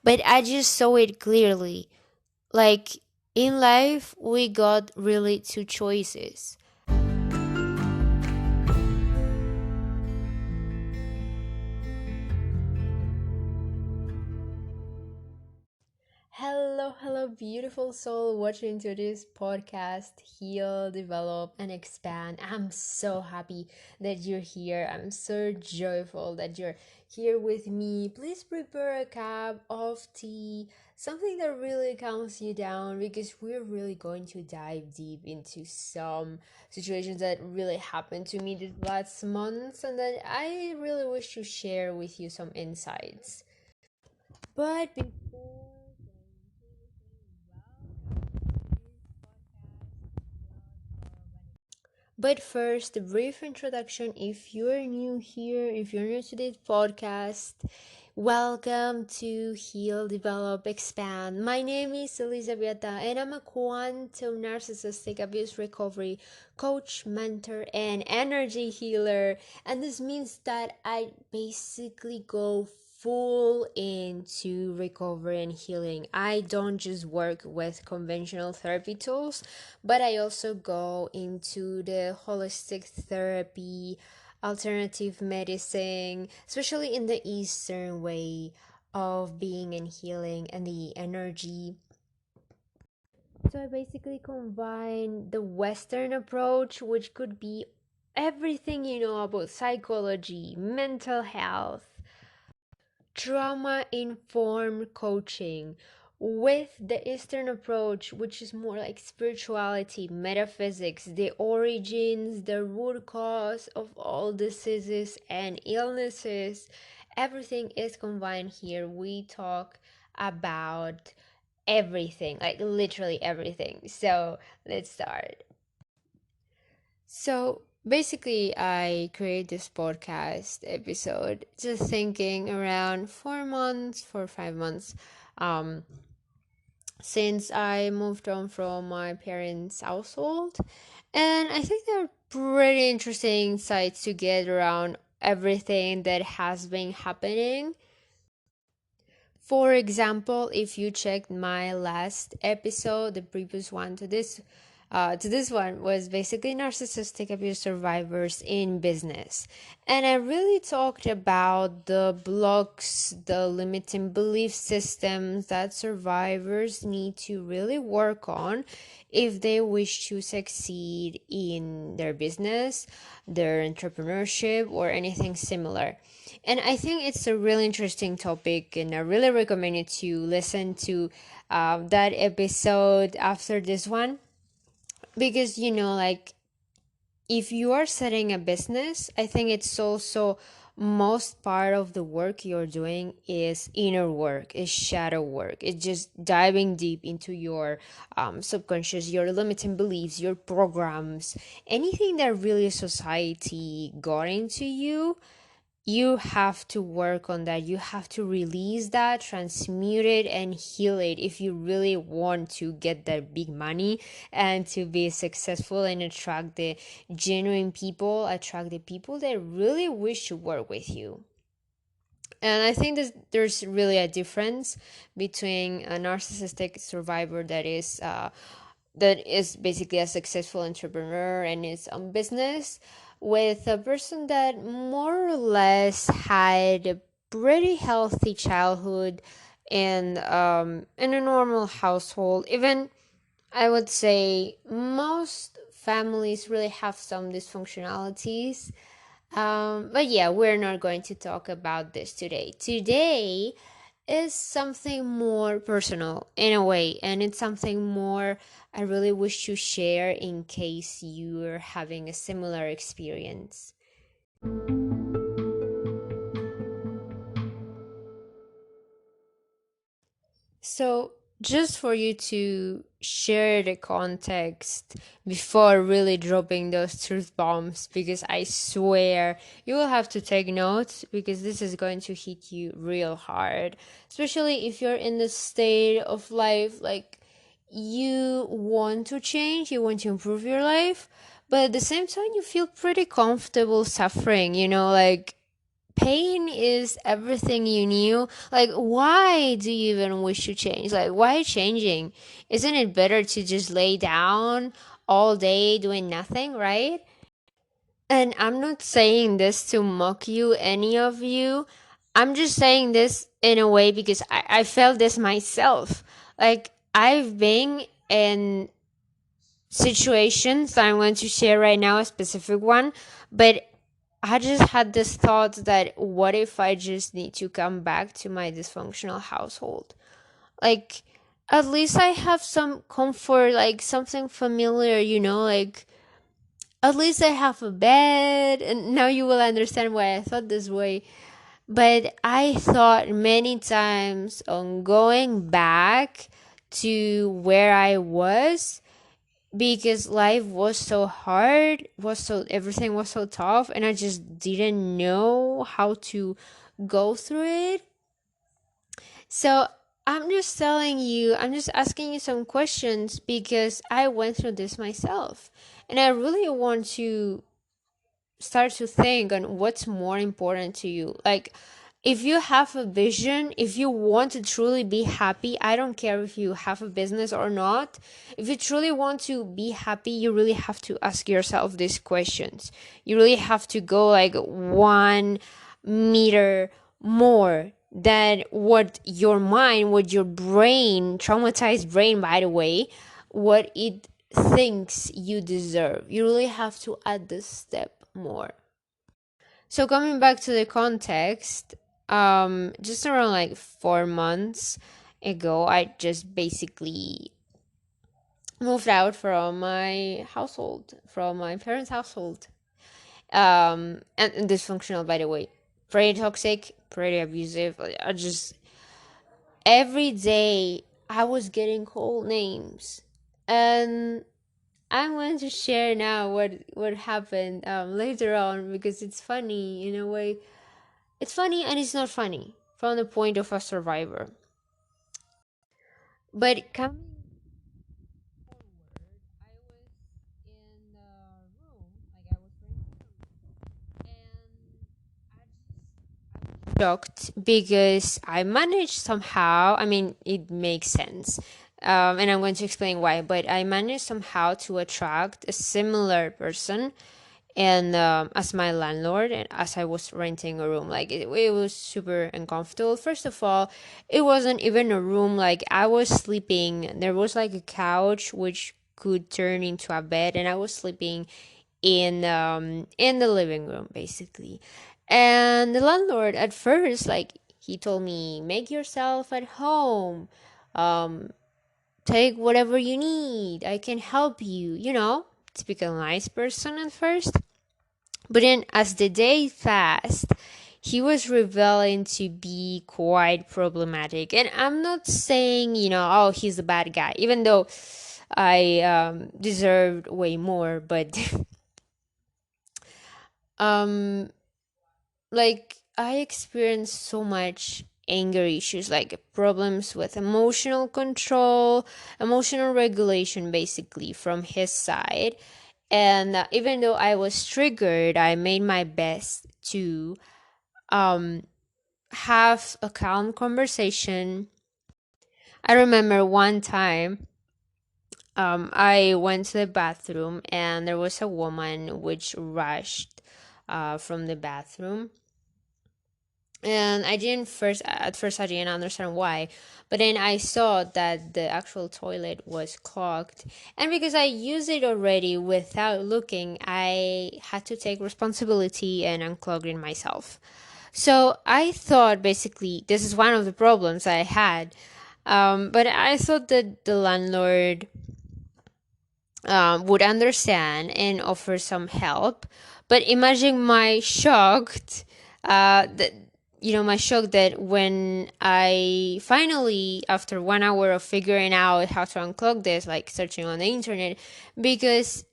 But I just saw it clearly. Like in life, we got really two choices. Hello, beautiful soul watching to this podcast, Heal, Develop, and Expand. I'm so happy that you're here. I'm so joyful that you're here with me. Please prepare a cup of tea, something that really calms you down, because we're really going to dive deep into some situations that really happened to me the last months and that I really wish to share with you some insights. But before But first, a brief introduction. If you're new here, if you're new to this podcast, welcome to Heal, Develop, Expand. My name is Elizabeth, and I'm a quantum narcissistic abuse recovery coach, mentor, and energy healer. And this means that I basically go full into recovery and healing. I don't just work with conventional therapy tools, but I also go into the holistic therapy, alternative medicine, especially in the Eastern way of being and healing and the energy. So I basically combine the Western approach, which could be everything you know about psychology, mental health, trauma informed coaching, with the Eastern approach, which is more like spirituality, metaphysics, the origins, the root cause of all diseases and illnesses. Everything is combined here. We talk about everything, like literally everything. So let's start. So basically, I create this podcast episode just thinking around 4 months, 4 or 5 months, um, since I moved on from my parents' household. And I think they're pretty interesting insights to get around everything that has been happening. For example, if you checked my last episode, the previous one to this one was basically narcissistic abuse survivors in business. And I really talked about the blocks, the limiting belief systems that survivors need to really work on if they wish to succeed in their business, their entrepreneurship, or anything similar. And I think it's a really interesting topic, and I really recommend you to listen to that episode after this one, because like if you are setting a business, I think it's also most part of the work you're doing is inner work, is shadow work. It's just diving deep into your subconscious, your limiting beliefs, your programs, anything that really society got into you. You have to work on that. You have to release that, transmute it, and heal it if you really want to get that big money and to be successful and attract the genuine people, attract the people that really wish to work with you. And I think there's really a difference between a narcissistic survivor that is basically a successful entrepreneur and is on business, with a person that more or less had a pretty healthy childhood and in a normal household. Even I would say most families really have some dysfunctionalities, but yeah, we're not going to talk about this today. Today is something more personal in a way, and it's something more I really wish to share in case you're having a similar experience. So, just for you to share the context before really dropping those truth bombs, because I swear you will have to take notes because this is going to hit you real hard, especially if you're in the state of life like you want to change, you want to improve your life, but at the same time, you feel pretty comfortable suffering, like pain is everything you knew. Like, why do you even wish to change? Like, why changing? Isn't it better to just lay down all day doing nothing, right? And I'm not saying this to mock you, any of you. I'm just saying this in a way because I felt this myself. Like, I've been in situations that I'm going to share right now, a specific one, but I just had this thought that what if I just need to come back to my dysfunctional household? Like, at least I have some comfort, like something familiar, like at least I have a bed. And now you will understand why I thought this way. But I thought many times on going back to where I was because life was so hard, was so everything was so tough, and I just didn't know how to go through it. So I'm just telling you, I'm just asking you some questions because I went through this myself. And I really want to start to think on what's more important to you. Like, if you have a vision, if you want to truly be happy, I don't care if you have a business or not. If you truly want to be happy, you really have to ask yourself these questions. You really have to go like 1 meter more than what your mind, what your brain, traumatized brain, by the way, what it thinks you deserve. You really have to add this step more. So coming back to the context, just around like 4 months ago, I just basically moved out from my household, from my parents' household. And dysfunctional, by the way. Pretty toxic, pretty abusive. I just every day I was getting cold names. And I'm going to share now what happened later on because it's funny in a way. It's funny and it's not funny from the point of a survivor. But coming forward, I was in the room, like I was and I shocked because I managed somehow. I mean, it makes sense. And I'm going to explain why, but I managed somehow to attract a similar person and as my landlord and as I was renting a room. Like it was super uncomfortable. First of all, it wasn't even a room. Like I was sleeping, there was like a couch which could turn into a bed, and I was sleeping in the living room basically. And the landlord at first, like, he told me, make yourself at home, um take whatever you need, I can help you, typical nice person at first. But then, as the day passed, he was revealing to be quite problematic. And I'm not saying, oh, he's a bad guy, even though I deserved way more. But, um, like, I experienced so much anger issues, like problems with emotional control, emotional regulation, basically, from his side. And even though I was triggered, I made my best to um have a calm conversation. I remember one time I went to the bathroom and there was a woman which rushed from the bathroom. And I didn't first at first I didn't understand why, but then I saw that the actual toilet was clogged, and because I used it already without looking, I had to take responsibility and unclog it myself. So I thought basically this is one of the problems I had. But I thought that the landlord would understand and offer some help. But imagine my shocked, that my shock that when I finally, after 1 hour of figuring out how to unclog this, like searching on the internet, because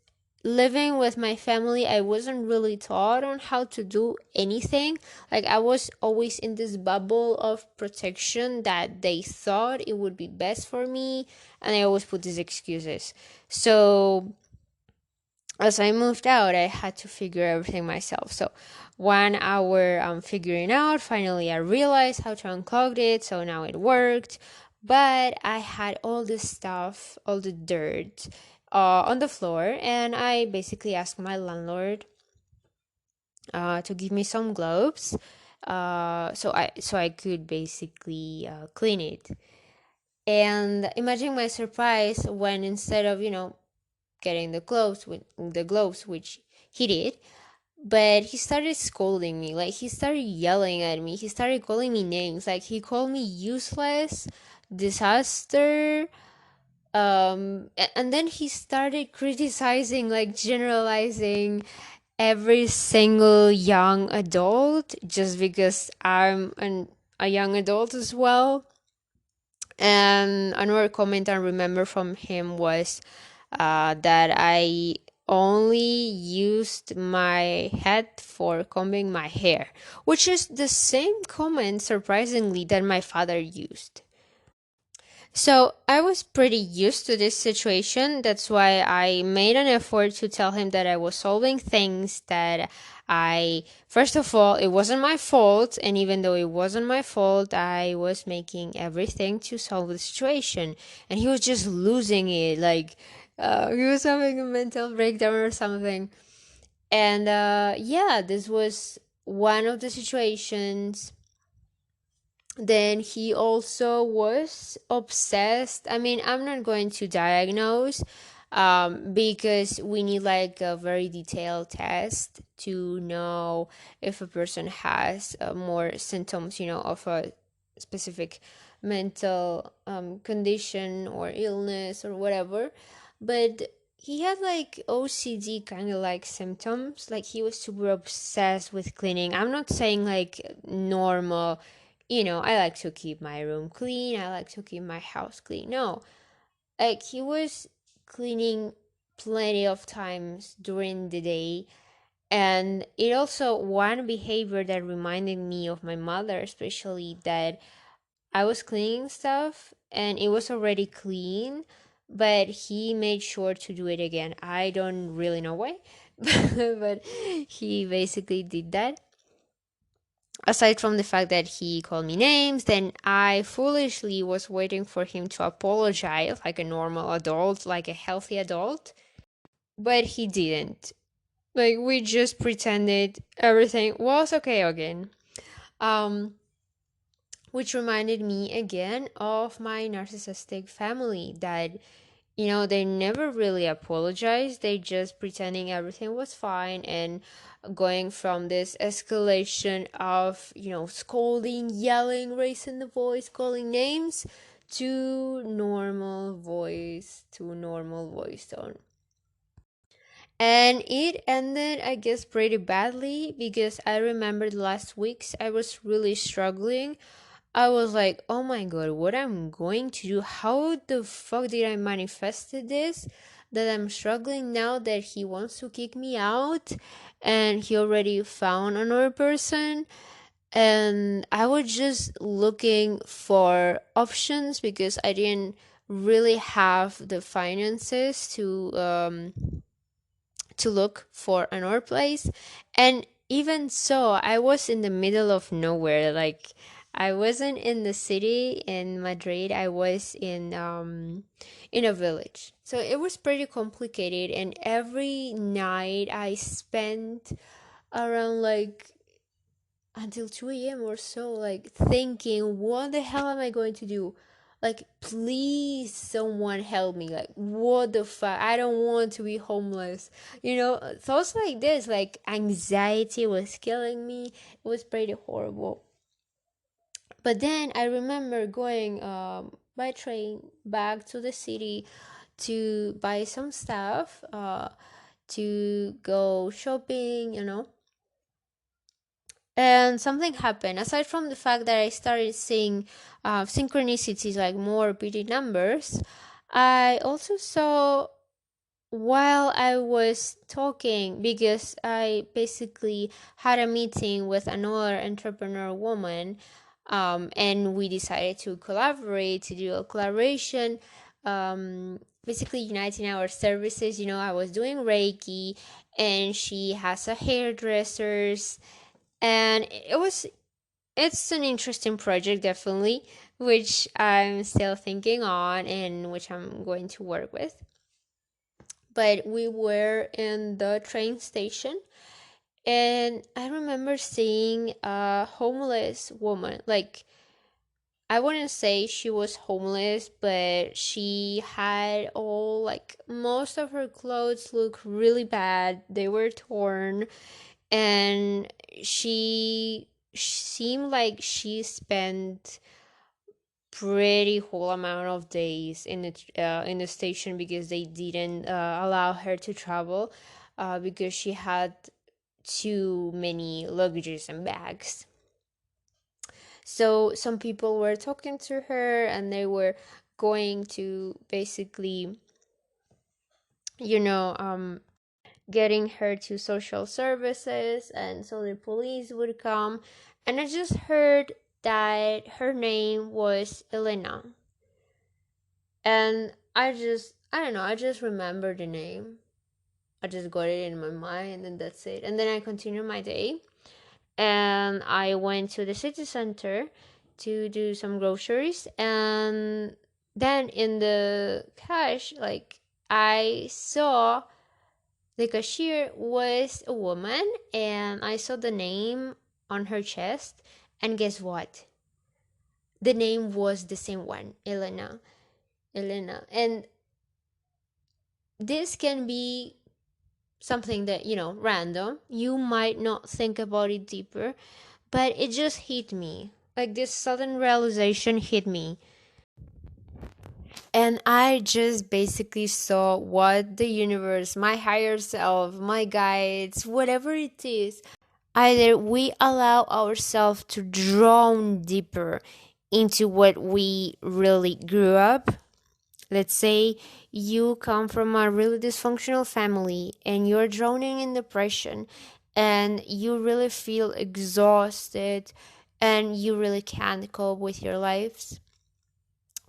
living with my family, I wasn't really taught on how to do anything. Like I was always in this bubble of protection that they thought it would be best for me, and I always put these excuses. So as I moved out, I had to figure everything myself. So 1 hour figuring out, finally I realized how to unclog it, so now it worked. But I had all this stuff, all the dirt on the floor, and I basically asked my landlord to give me some gloves, so I could basically clean it. And imagine my surprise when, instead of getting the gloves, which he did, but he started scolding me. Like, he started yelling at me. He started calling me names. Like, he called me useless, disaster. And then he started criticizing, like generalizing every single young adult just because a young adult as well. And another comment I remember from him was that I only used my head for combing my hair, which is the same comment, surprisingly, that my father used. So I was pretty used to this situation. That's why I made an effort to tell him that I was solving things that first of all, it wasn't my fault. And even though it wasn't my fault, I was making everything to solve the situation. And he was just losing it. Like, he was having a mental breakdown or something. And yeah, this was one of the situations. Then he also was obsessed. I mean, I'm not going to diagnose, because we need like a very detailed test to know if a person has more symptoms, of a specific mental condition or illness or whatever. But he had like OCD kind of like symptoms. Like, he was super obsessed with cleaning. I'm not saying like normal, I like to keep my room clean, I like to keep my house clean. No, like, he was cleaning plenty of times during the day. And it also, one behavior that reminded me of my mother, especially, that I was cleaning stuff and it was already clean, but he made sure to do it again. I don't really know why, but he basically did that. Aside from the fact that he called me names, then I foolishly was waiting for him to apologize like a normal adult, like a healthy adult, but he didn't. Like, we just pretended everything was okay again. Um, which reminded me again of my narcissistic family, that they never really apologized. They just pretending everything was fine, and going from this escalation of, scolding, yelling, raising the voice, calling names, to normal voice tone. And it ended, I guess, pretty badly, because I remember the last weeks I was really struggling. I was like, oh my god, what I'm going to do? How the fuck did I manifested this? That I'm struggling now that he wants to kick me out and he already found another person. And I was just looking for options because I didn't really have the finances to look for another place. And even so, I was in the middle of nowhere. Like, I wasn't in the city in Madrid. I was in a village. So it was pretty complicated, and every night I spent around like until 2 a.m. or so, like thinking, what the hell am I going to do? Like, please, someone help me. Like, what the fuck? I don't want to be homeless. Thoughts like this, like anxiety was killing me. It was pretty horrible. But then I remember going by train back to the city to buy some stuff, to go shopping. And something happened. Aside from the fact that I started seeing synchronicities, like more repeated numbers, I also saw, while I was talking, because I basically had a meeting with another entrepreneur woman, and we decided to collaborate, to do a collaboration. basically uniting our services. I was doing Reiki, and she has a hairdressers, and it's an interesting project, definitely, which I'm still thinking on and which I'm going to work with. But we were in the train station, and I remember seeing a homeless woman. Like, I wouldn't say she was homeless, but she had all, like, most of her clothes look really bad. They were torn, and she seemed like she spent pretty whole amount of days in the station, because they didn't allow her to travel, because she had too many luggages and bags. So some people were talking to her, and they were going to basically, you know, getting her to social services, and so the police would come. And I just heard that her name was Elena. And I don't know, I just remember the name. I just got it in my mind, and that's it. And then I continued my day, and I went to the city center to do some groceries. And then in the cash, like, I saw the cashier was a woman, and I saw the name on her chest. And guess what? The name was the same one, Elena. Elena. And this can be something that, random. You might not think about it deeper, but it just hit me. Like, this sudden realization hit me. And I just basically saw what the universe, my higher self, my guides, whatever it is, either we allow ourselves to drown deeper into what we really grew up. Let's say you come from a really dysfunctional family, and you're drowning in depression, and you really feel exhausted, and you really can't cope with your lives.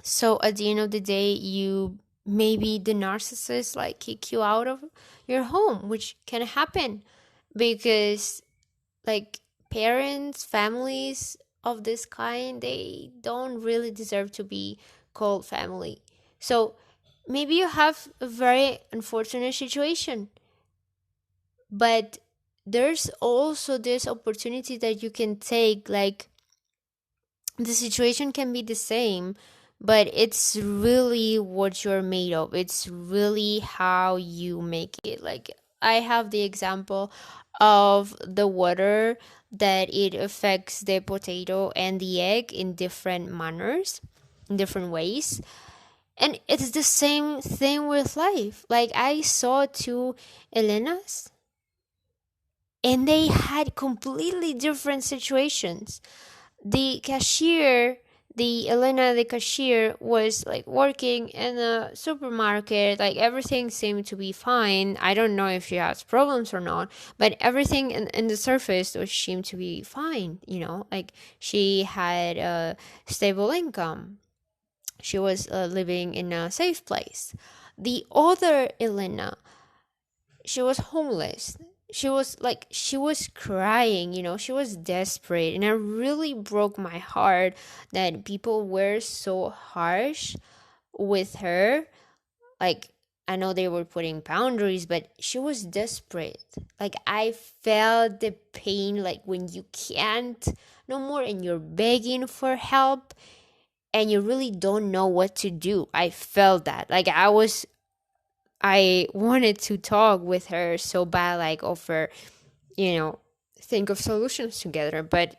So at the end of the day, you maybe the narcissist like kick you out of your home, which can happen, because, like, parents, families of this kind, they don't really deserve to be called family. So maybe you have a very unfortunate situation, but there's also this opportunity that you can take. Like, the situation can be the same, but it's really what you're made of. It's really how you make it. Like, I have the example of the water, that it affects the potato and the egg in different manners, in different ways. And it's the same thing with life. Like, I saw two Elenas, and they had completely different situations. The cashier, the Elena, the cashier, was like working in a supermarket. Like, everything seemed to be fine. I don't know if she has problems or not, but everything in the surface was seemed to be fine. Like, she had a stable income. She was living in a safe place. The other Elena, she was homeless. She was crying. She was desperate, and it really broke my heart that people were so harsh with her. Like, I know they were putting boundaries, but she was desperate. Like, I felt the pain, like when you can't no more, and you're begging for help, and you really don't know what to do. I felt that. Like, I wanted to talk with her so bad, like, offer, think of solutions together. But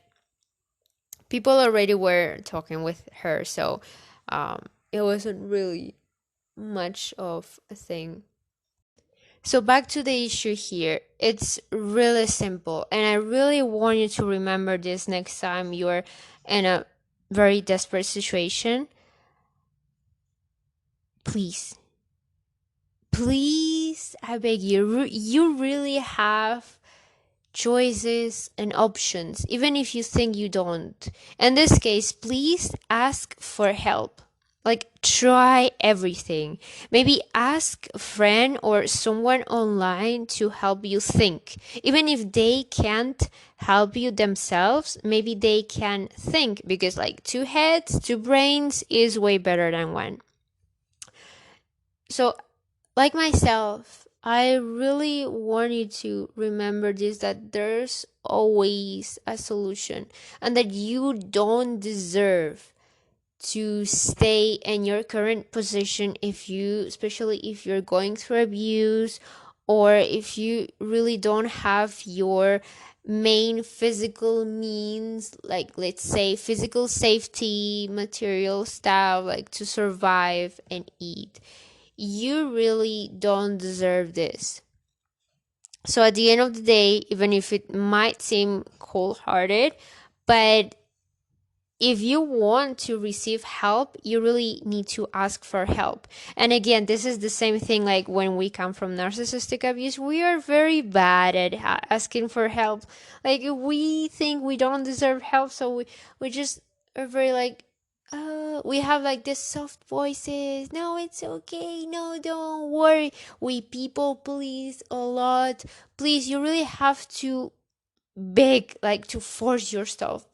people already were talking with her, so it wasn't really much of a thing. So back to the issue here. It's really simple, and I really want you to remember this next time you're in a very desperate situation. Please, please, I beg you, you really have choices and options, even if you think you don't. In this case, please ask for help. Like, try everything. Maybe ask a friend or someone online to help you think. Even if they can't help you themselves, maybe they can think, because, like, two heads, two brains is way better than one. So, like myself, I really want you to remember this, that there's always a solution, and that you don't deserve to stay in your current position, if you, especially if you're going through abuse, or if you really don't have your main physical means, like, let's say, physical safety, material stuff, like to survive and eat. You really don't deserve this. So at the end of the day, even if it might seem cold hearted, but if you want to receive help, you really need to ask for help. And again, this is the same thing like when we come from narcissistic abuse. We are very bad at asking for help. Like, we think we don't deserve help, so we just are very like, we have like this soft voices. No, it's okay. No, don't worry. We people please a lot. Please, you really have to beg, like, to force yourself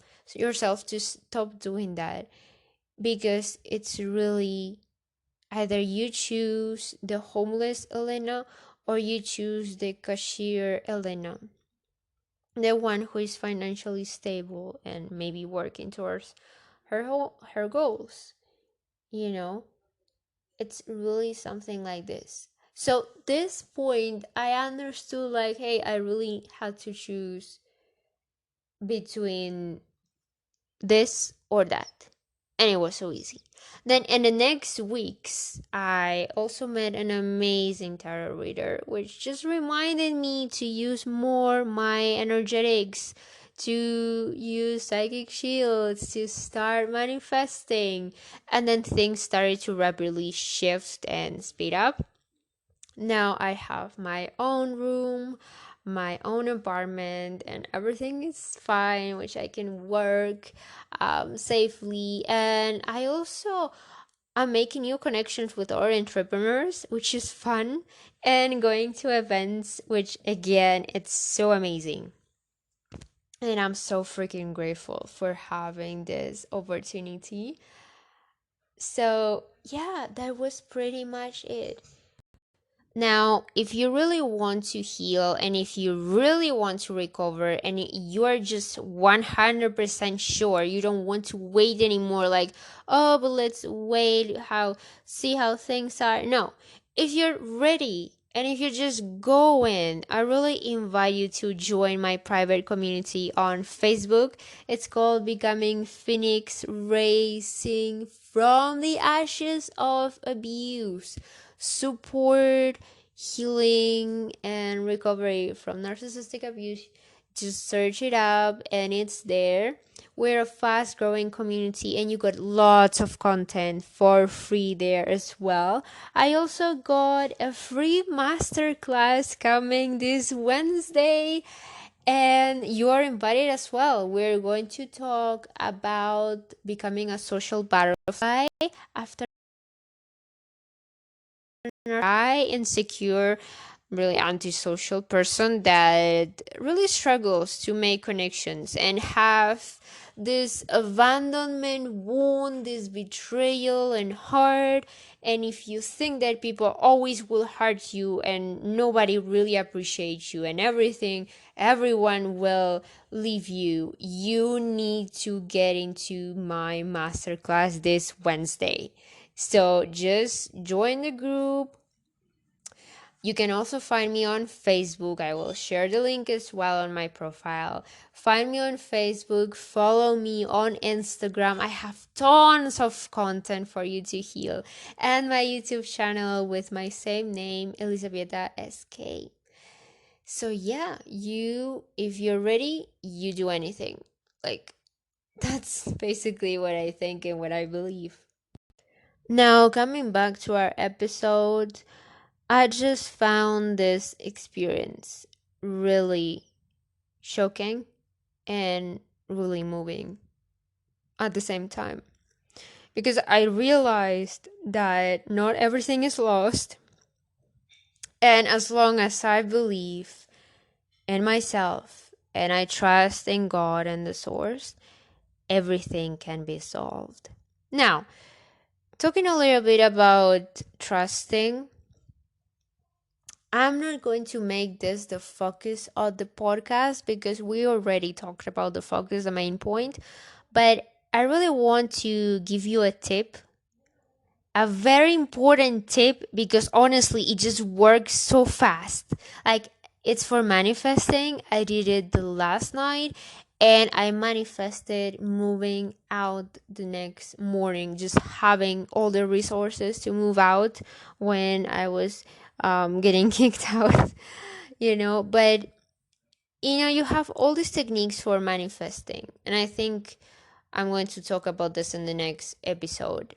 to stop doing that, because it's really either you choose the homeless Elena, or you choose the cashier Elena, the one who is financially stable and maybe working towards her goals. You know, it's really something like this. So this point, I understood, like, hey, I really had to choose between this or that. And it was so easy. Then in the next weeks, I also met an amazing tarot reader, which just reminded me to use more my energetics, to use psychic shields, to start manifesting. And then things started to rapidly shift and speed up. Now I have my own room, my own apartment, and everything is fine, which I can work safely. And I also am making new connections with other entrepreneurs, which is fun, and going to events, which again, it's so amazing. And I'm so freaking grateful for having this opportunity. So, yeah, that was pretty much it. Now, if you really want to heal, and if you really want to recover, and you're just 100% sure you don't want to wait anymore, like, oh, but let's wait, see how things are. No, if you're ready and if you're just going, I really invite you to join my private community on Facebook. It's called Becoming Phoenix, Raising from the Ashes of Abuse. Support, healing, and recovery from narcissistic abuse. Just search it up and it's there. We're a fast growing community and you got lots of content for free there as well. I also got a free masterclass coming this Wednesday, and you are invited as well. We're going to talk about becoming a social butterfly after shy, insecure, really antisocial person that really struggles to make connections and have this abandonment wound, this betrayal and hurt. And if you think that people always will hurt you and nobody really appreciates you and everyone will leave you, you need to get into my masterclass this Wednesday. So just join the group. You can also find me on Facebook. I will share the link as well on my profile. Find me on Facebook. Follow me on Instagram. I have tons of content for you to heal. And my YouTube channel with my same name, Elisabetta SK. So yeah, if you're ready, you do anything. Like, that's basically what I think and what I believe. Now, coming back to our episode, I just found this experience really shocking and really moving at the same time. because I realized that not everything is lost. And as long as I believe in myself and I trust in God and the source, everything can be solved. Now, talking a little bit about trusting, I'm not going to make this the focus of the podcast because we already talked about the focus, the main point. But I really want to give you a tip, a very important tip, because honestly, it just works so fast. Like, it's for manifesting. I did it the last night and I manifested moving out the next morning, just having all the resources to move out when I was getting kicked out, But, you have all these techniques for manifesting. And I think I'm going to talk about this in the next episode.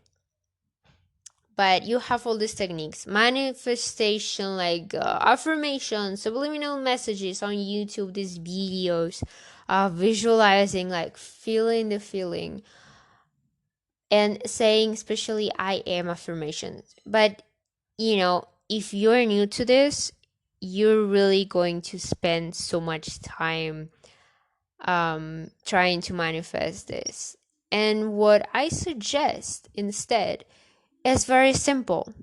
But you have all these techniques, manifestation, like affirmation, subliminal messages on YouTube, these videos, visualizing, like feeling the feeling, and saying especially I am affirmations. But if you're new to this, you're really going to spend so much time trying to manifest this. And what I suggest instead is very simple.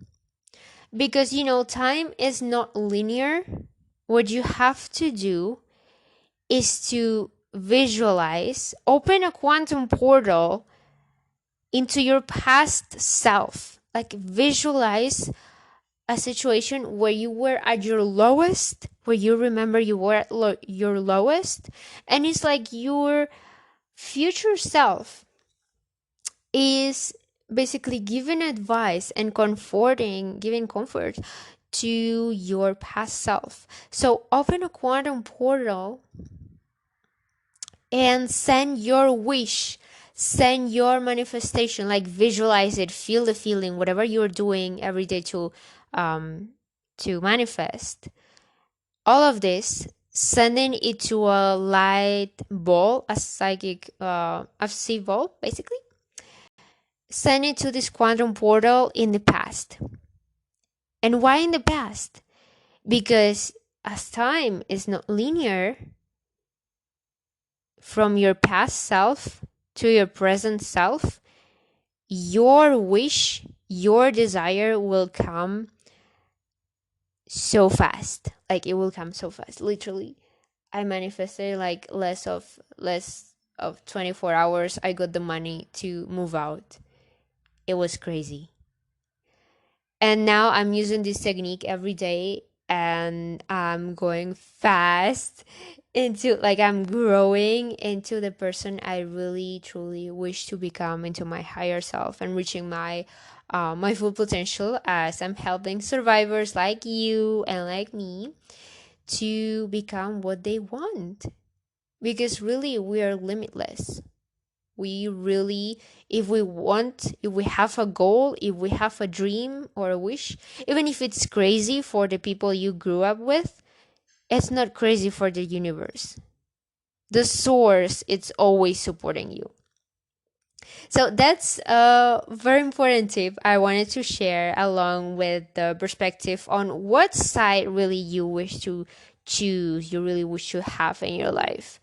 Because, time is not linear. What you have to do is to visualize, open a quantum portal into your past self. Like, visualize a situation where you were at your lowest, where you remember you were at your lowest. And it's like your future self is basically giving advice and giving comfort to your past self. So open a quantum portal and send your wish, send your manifestation, like visualize it, feel the feeling, whatever you're doing every day to manifest. All of this, sending it to a light ball, a psychic, a sea ball, basically. Send it to this quantum portal in the past. And why in the past? Because as time is not linear, from your past self to your present self, your wish, your desire will come so fast. Like, it will come so fast. Literally, I manifested like less of 24 hours. I got the money to move out. It was crazy. And now I'm using this technique every day and I'm going fast into, like, I'm growing into the person I really truly wish to become, into my higher self, and reaching my full potential, as I'm helping survivors like you and like me to become what they want. Because really, we are limitless. We really, if we have a goal, if we have a dream or a wish, even if it's crazy for the people you grew up with, it's not crazy for the universe. The source, it's always supporting you. So that's a very important tip I wanted to share, along with the perspective on what side really you wish to choose, you really wish to have in your life.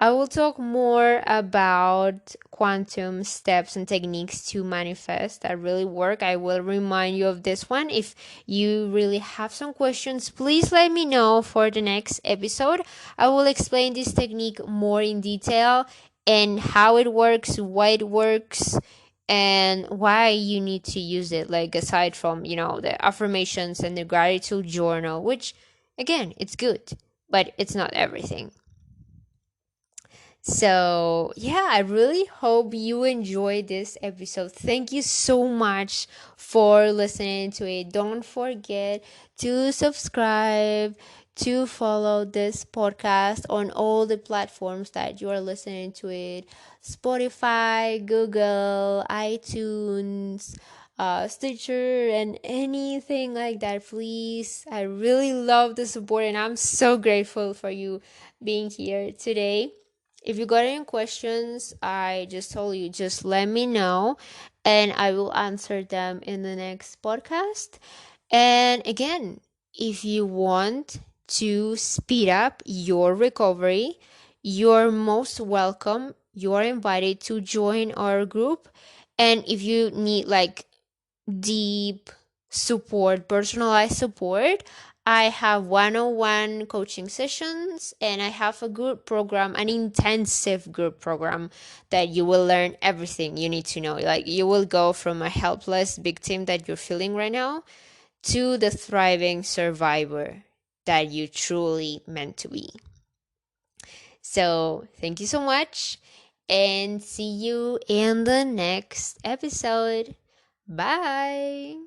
I will talk more about quantum steps and techniques to manifest that really work. I will remind you of this one. If you really have some questions, please let me know for the next episode. I will explain this technique more in detail, and how it works, why it works, and why you need to use it. Like, aside from, the affirmations and the gratitude journal, which, again, it's good, but it's not everything. So, yeah, I really hope you enjoyed this episode. Thank you so much for listening to it. Don't forget to subscribe, to follow this podcast on all the platforms that you are listening to it: Spotify, Google, iTunes, Stitcher, and anything like that. Please, I really love the support, and I'm so grateful for you being here today. If you got any questions, I just told you, just let me know and I will answer them in the next podcast. And again, if you want to speed up your recovery, you're most welcome. You are invited to join our group. And if you need like deep support, personalized support, I have one-on-one coaching sessions and I have a group program, an intensive group program that you will learn everything you need to know. Like you will go from a helpless victim that you're feeling right now to the thriving survivor that you truly meant to be. So, thank you so much and see you in the next episode. Bye.